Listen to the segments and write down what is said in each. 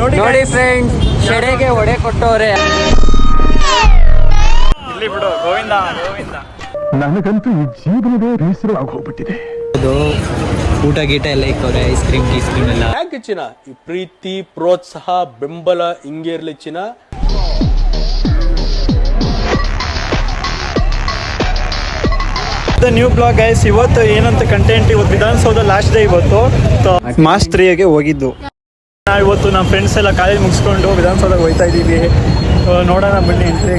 ನೋಡಿ ಫ್ರೆಂಡ್ಸ್, ಶೆಡೆಗೆ ಒಡೆ ಕೊಟ್ಟವ್ರೆ. ಇಲ್ಲಿ ಬಿಡು ಗೋವಿಂದ ಗೋವಿಂದ. ನನಗಂತೂ ಈ ಜೀವನವೇ ಬೇಸರವಾಗಿ ಹೋಗ್ಬಿಟ್ಟಿದೆ. ಊಟ ಗೀಟ ಎಲ್ಲ ಇಕ್ಕವ್ರೆ, ಐಸ್ ಕ್ರೀಮ್ ಎಲ್ಲ. ಥ್ಯಾಂಕ್ ಯು ಚಿನ್ನ. ಈ ಪ್ರೀತಿ, ಪ್ರೋತ್ಸಾಹ, ಬೆಂಬಲ ಹಿಂಗೆ ಇರ್ಲಿ ಚಿನ್ನ. New blog guys. ಇವತ್ತು ಏನಂತ ಕಂಟೆಂಟ್, ಇವತ್ತು ವಿಧಾನಸೌಧ ಲಾಸ್ಟ್ ಡೇ. ಇವತ್ತು ಮಾರ್ಚ್ 3ಗೆ ಹೋಗಿದ್ದು. ಇವತ್ತು ನಮ್ಮ ಫ್ರೆಂಡ್ಸ್ ಎಲ್ಲ ಕಾಲೇಜ್ ಮುಗಿಸ್ಕೊಂಡು ವಿಧಾನಸೌಧಕ್ಕೆ ಹೋಗ್ತಾ ಇದ್ದೀವಿ. ನೋಡೋಣ ಬನ್ನಿ ಎಂಟ್ರಿ.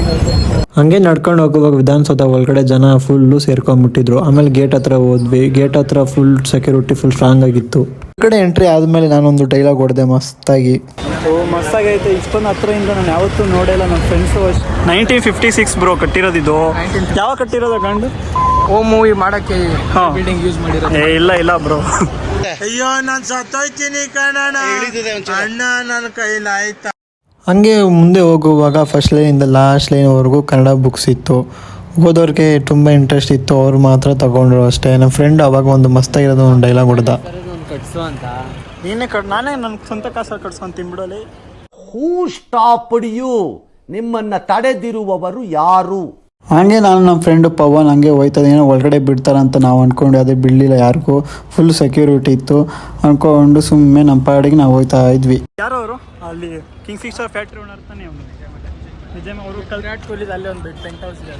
ಹಂಗೆ ನಡ್ಕೊಂಡು ಹೋಗುವಾಗ ವಿಧಾನಸೌಧ ಒಳಗಡೆ ಜನ ಫುಲ್ಲು ಸೇರ್ಕೊಂಡ್ಬಿಟ್ಟಿದ್ರು. ಆಮೇಲೆ ಗೇಟ್ ಹತ್ರ ಹೋದ್ವಿ. ಗೇಟ್ ಹತ್ರ ಫುಲ್ ಸೆಕ್ಯೂರಿಟಿ ಫುಲ್ ಸ್ಟ್ರಾಂಗ್ ಆಗಿತ್ತು. ಈ ಕಡೆ ಎಂಟ್ರಿ ಆದಮೇಲೆ ನಾನೊಂದು ಡೈಲಾಗ್ ಹೊಡೆದೆ ಮಸ್ತಾಗಿ. ಮಸ್ತಾಗೈತೆ. ಇಷ್ಟೊಂದು ಹತ್ರದಿಂದ ನಾನು ಯಾವತ್ತೂ ನೋಡಿಲ್ಲ. ನನ್ನ ಫ್ರೆಂಡ್ಸು 1956 ಬ್ರೋ ಕಟ್ಟಿರೋದಿದ್ದು. ಯಾವಾಗ ಕಟ್ಟಿರೋದು ಗಂಡು? ಹೋಮ್ ಮೂವಿ ಮಾಡಕ್ಕೆ ಬಿಲ್ಡಿಂಗ್ ಯೂಸ್ ಮಾಡಿರೋದು. ಇಲ್ಲ ಬ್ರೋ. ಅಯ್ಯೋ ನಾನು ಸತ್ತೋಯ್ತೀನಿ ಕಣಣ್ಣ, ಅಣ್ಣ ನನ್ನ ಕೈಲಾಯ್ತಾ. ಹಂಗೆ ಮುಂದೆ ಹೋಗುವಾಗ ಫಸ್ಟ್ ಲೈನಿಂದ ಲಾಸ್ಟ್ ಲೈನ್ವರೆಗೂ ಕನ್ನಡ ಬುಕ್ಸ್ ಇತ್ತು. ಓದೋರಿಗೆ ತುಂಬ ಇಂಟ್ರೆಸ್ಟ್ ಇತ್ತು, ಅವ್ರು ಮಾತ್ರ ತಗೊಂಡ್ರು ಅಷ್ಟೇ. ನಮ್ಮ ಫ್ರೆಂಡ್ ಅವಾಗ ಒಂದು ಮಸ್ತಾಗಿರೋದು ಒಂದು ಡೈಲಾಗ್ ಹೊಡೆದ. ಕಟ್ಸು ಅಂತ. ನಾನೇ ನನ್ನ ಸ್ವಂತ ಕಾಸಲ್ಲಿ ಕಟ್ಸ್ಕೊಂತೀನಿ ಬಿಡೋಲಿ. ಹೂ ಸ್ಟಾಪ್ಡ್ ಯು? ನಿಮ್ಮನ್ನ ತಡೆದಿರುವವರು ಯಾರು? ಹಂಗೆ ನಾನು ನಮ್ಮ ಫ್ರೆಂಡು ಪವನ್ ಹಂಗೆ ಹೋಯ್ತದೆ. ಏನೋ ಒಳಗಡೆ ಬಿಡ್ತಾರಂತ ನಾವು ಅಂದ್ಕೊಂಡು ಅದೇ ಬಿಡಲಿಲ್ಲ ಯಾರಿಗೂ. ಫುಲ್ ಸೆಕ್ಯೂರಿಟಿ ಇತ್ತು ಅಂದ್ಕೊಂಡು ಸುಮ್ಮನೆ ನಮ್ಮ ಪಾಡಿಗೆ ನಾವು ಹೋಯ್ತಾ ಇದ್ವಿ. ಯಾರು ಅವರು? ಅಲ್ಲಿ ಕಿಂಗ್ ಫಿಶರ್ ಫ್ಯಾಕ್ಟ್ರಿ ಓನರ್ ತಾನೇ ಅವನು. ನಿಜಾಮ ಅವರು ವಿರಾಟ್ ಕೊಹ್ಲಿ ಅಲ್ಲೇ ಒಂದು ಪೆಂಟ್ ಹೌಸ್ ಇದೆ.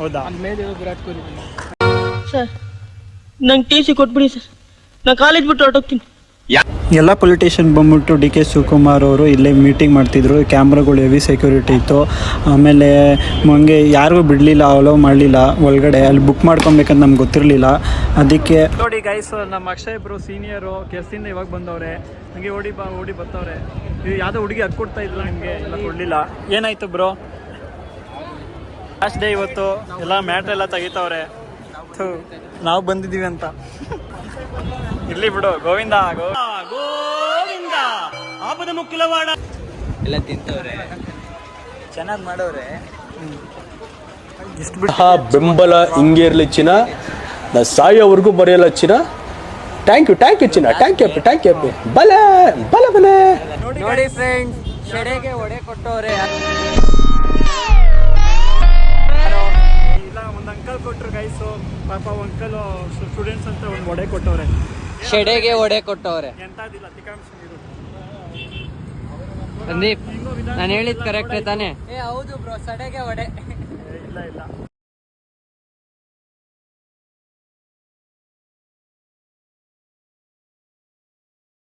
ಹೌದಾ? ಅಲ್ಲಿ ಮೇಲೆ ವಿರಾಟ್ ಕೊಹ್ಲಿ. ಸರ್ ನಂಗೆ ಟಿ ಸಿ ಕೊಟ್ಬಿಡಿ ಸರ್, ನಾನು ಕಾಲೇಜ್ ಬಿಟ್ಟು ಹೊರಟೋಗ್ತೀನಿ. ಎಲ್ಲ ಪೊಲಿಟಿಷಿಯನ್ ಬಂದ್ಬಿಟ್ಟು ಡಿ ಕೆ ಶಿವಕುಮಾರ್ ಅವರು ಇಲ್ಲೇ ಮೀಟಿಂಗ್ ಮಾಡ್ತಿದ್ರು. ಕ್ಯಾಮ್ರಾಗಳು ಹೆವಿ ಸೆಕ್ಯೂರಿಟಿ ಇತ್ತು. ಆಮೇಲೆ ಹಂಗೆ ಯಾರಿಗೂ ಬಿಡಲಿಲ್ಲ, ಅಲೋ ಮಾಡಲಿಲ್ಲ ಒಳಗಡೆ. ಅಲ್ಲಿ ಬುಕ್ ಮಾಡ್ಕೊಬೇಕಂತ ನಮ್ಗೆ ಗೊತ್ತಿರಲಿಲ್ಲ. ಅದಕ್ಕೆ ನೋಡಿ ಗೈಸ್, ನಮ್ಮ ಅಕ್ಷಯ್ ಬ್ರೋ ಸೀನಿಯರು ಕೆಲ್ಸದಿಂದ ಇವಾಗ ಬಂದವ್ರೆ. ಹಂಗೆ ಓಡಿ ಬರ್ತವ್ರೆ. ಇದು ಯಾವುದೋ ಹುಡುಗಿ ಹತ್ತು ಕೊಡ್ತಾ ಇದ್ರು, ನಿಮಗೆ ಎಲ್ಲ ಕೊಡಲಿಲ್ಲ. ಏನಾಯ್ತು ಬ್ರೋ? ಲಾಸ್ಟ್ ಡೇ ಇವತ್ತು. ಎಲ್ಲ ಮ್ಯಾಟ್ರ್ ಎಲ್ಲ ತೆಗಿತಾವ್ರೆ. ನಾವು ಬಂದಿದ್ದೀವಿ ಅಂತ. ಇರ್ಲಿ ಬಿಡು ಗೋವಿಂದ ಗೋವಿಂದ. ಆಪದ ಮುಖ್ಯವಾಡ ಎಲ್ಲ ತಿಂತವ್ರೆ, ಚೆನ್ನಾಗಿ ಮಾಡವ್ರೆ. ಬೆಂಬಲ ಹಿಂಗೆ ಇರ್ಲಿ ಚಿನ್ನ. ನಾ ಸಾಯೋವರೆಗೂ ಬರೆಯಲ್ಲ ಚಿನ್ನ. ಥ್ಯಾಂಕ್ ಯು ಚಿನ್ನ. ಥ್ಯಾಂಕ್ ಯು ಬಲೆ. ನೋಡಿ ಫ್ರೆಂಡ್ಸ್, ಶೆಡೆಗೆ ಒಡೆ ಕೊಟ್ಟವ್ರೆ. ಇಲ್ಲ, ಒಂದು ಅಂಕಲ್ ಕೊಟ್ಟರು ಗೈಸು. ಪಾಪ ಅಂಕಲ್ ಸ್ಟೂಡೆಂಟ್ಸ್ ಅಂತ ಒಂದು ಒಡೆ ಕೊಟ್ಟವ್ರೆ. ಶೆಡೆಗೆ ಒಡೆ ಕೊಟ್ಟವ್ರೆ. ಎಂತದಿಲ್ಲ, ತಿಕಾಂಶ ನೀರು. ಸಂದೀಪ್, ನಾನು ಹೇಳಿದ್ ಕರೆಕ್ಟ್ ತಾನೆ? ಹೌದು ಬ್ರೋ, ಶೆಡೆಗೆ ಒಡೆ. ಇಲ್ಲ